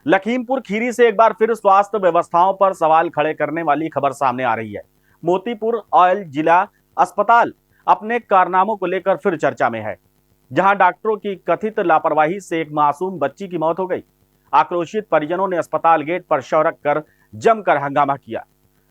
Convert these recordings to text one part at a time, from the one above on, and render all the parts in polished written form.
लखीमपुर खीरी से एक बार फिर स्वास्थ्य व्यवस्थाओं पर सवाल खड़े करने वाली खबर सामने आ रही है। मोतीपुर ऑयल जिला अस्पताल अपने कारनामों को लेकर फिर चर्चा में है, जहां डॉक्टरों की कथित लापरवाही से एक मासूम बच्ची की मौत हो गई। आक्रोशित परिजनों ने अस्पताल गेट पर शव रखकर जमकर हंगामा किया।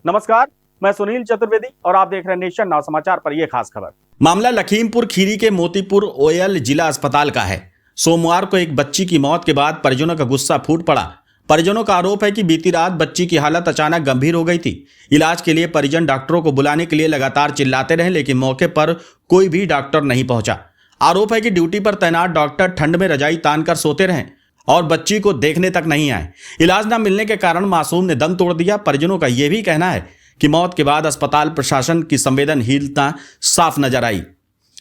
नमस्कार, मैं सुनील चतुर्वेदी और आप देख रहे हैं नेशन नाउ समाचार पर यह खास खबर। मामला लखीमपुर खीरी के मोतीपुर ऑयल जिला अस्पताल का है। सोमवार को एक बच्ची की मौत के बाद परिजनों का गुस्सा फूट पड़ा। परिजनों का आरोप है कि बीती रात बच्ची की हालत अचानक गंभीर हो गई थी। इलाज के लिए परिजन डॉक्टरों को बुलाने के लिए लगातार चिल्लाते रहे, लेकिन मौके पर कोई भी डॉक्टर नहीं पहुंचा। आरोप है कि ड्यूटी पर तैनात डॉक्टर ठंड में रजाई तानकर सोते रहे और बच्ची को देखने तक नहीं आए। इलाज न मिलने के कारण मासूम ने दम तोड़ दिया। परिजनों का यह भी कहना है कि मौत के बाद अस्पताल प्रशासन की संवेदनहीनता साफ नजर आई।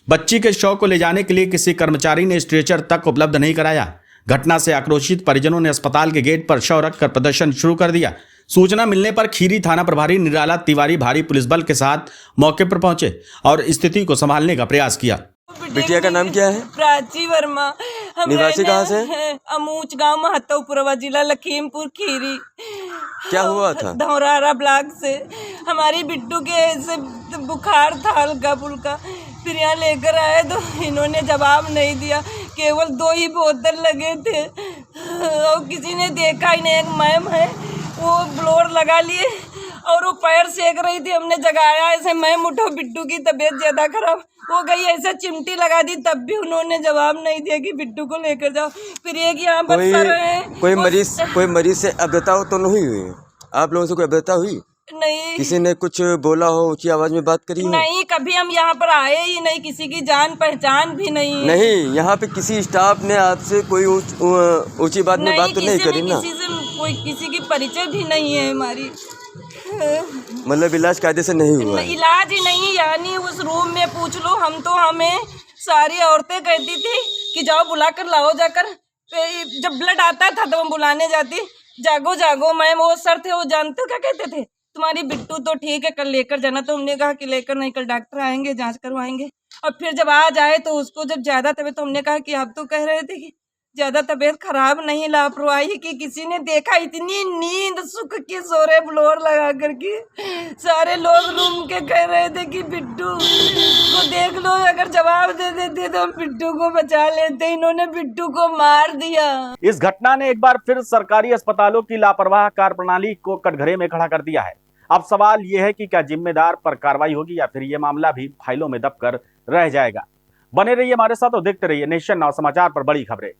बच्ची के शव को ले जाने के लिए किसी कर्मचारी ने स्ट्रेचर तक उपलब्ध नहीं कराया। घटना से आक्रोशित परिजनों ने अस्पताल के गेट पर शव रखकर प्रदर्शन शुरू कर दिया। सूचना मिलने पर खीरी थाना प्रभारी निराला तिवारी भारी पुलिस बल के साथ मौके पर पहुंचे और स्थिति को संभालने का प्रयास किया। बिटिया का नाम क्या है? प्राची वर्मा। निवासी कहाँ से? अमूच गांव, महतोपुरवा, जिला लखीमपुर खीरी। क्या हुआ था? धौरारा ब्लॉक से हमारी बिट्टू के ऐसे बुखार था हल्का फुल्का, फिर यहाँ लेकर आए तो इन्होंने जवाब नहीं दिया। केवल 2 ही बोतल लगे थे और किसी ने देखा ही नहीं। एक मैम है वो ब्लोर लगा लिए और वो पैर सेक रही थी, हमने जगाया ऐसे, मैम उठो, बिट्टू की तबीयत ज्यादा खराब हो गई, ऐसे चिमटी लगा दी, तब भी उन्होंने जवाब नहीं दिया कि बिट्टू को लेकर जाओ। फिर एक यहाँ पर सर है, कोई मरीज से अभद्रता तो नहीं हुई? आप लोगों से कोई अभद्रता हुई? नहीं। किसी ने कुछ बोला हो, ऊंची आवाज में बात करी हो? नहीं, कभी हम यहाँ पर आए ही नहीं, किसी की जान पहचान भी नहीं। नहीं, यहाँ पे किसी स्टाफ ने आपसे कोई ऊंची बात में बात तो नहीं करी ना? किसी से कोई किसी की परिचय भी नहीं है हमारी। मतलब इलाज कायदे से नहीं हुआ? इलाज ही नहीं, यानी उस रूम में पूछ लो। हमें सारी औरतें कहती थी कि जाओ बुला कर लाओ जाकर। जब ब्लड आता था तो हम बुलाने जाती, जागो जागो मैम। वो सर थे, वो जानते हो क्या कहते थे, तुम्हारी बिट्टू तो ठीक है, कल लेकर जाना। तो हमने कहा कि लेकर नहीं, कल डॉक्टर आएंगे, जांच करवाएंगे। और फिर जब आ जाए तो उसको जब ज्यादा तबीयत, तो हमने कहा कि आप तो कह रहे थे कि ज्यादा तबीयत खराब नहीं, लापरवाही की किसी ने देखा। इतनी नींद सुख की सो रहे ब्लोर लगा करके, सारे लोग रूम के कह रहे थे कि बिट्टू को देख लो, अगर जवाब दे देते तो हम बिट्टू को बचा लेते। इन्होंने बिट्टू को मार दिया। इस घटना ने एक बार फिर सरकारी अस्पतालों की लापरवाह कार्यप्रणाली को कटघरे में खड़ा कर दिया है। अब सवाल यह है कि क्या जिम्मेदार पर कार्रवाई होगी या फिर यह मामला भी फाइलों में दबकर रह जाएगा। बने रहिए हमारे साथ और देखते रहिए नेशन नाउ समाचार पर बड़ी खबरें।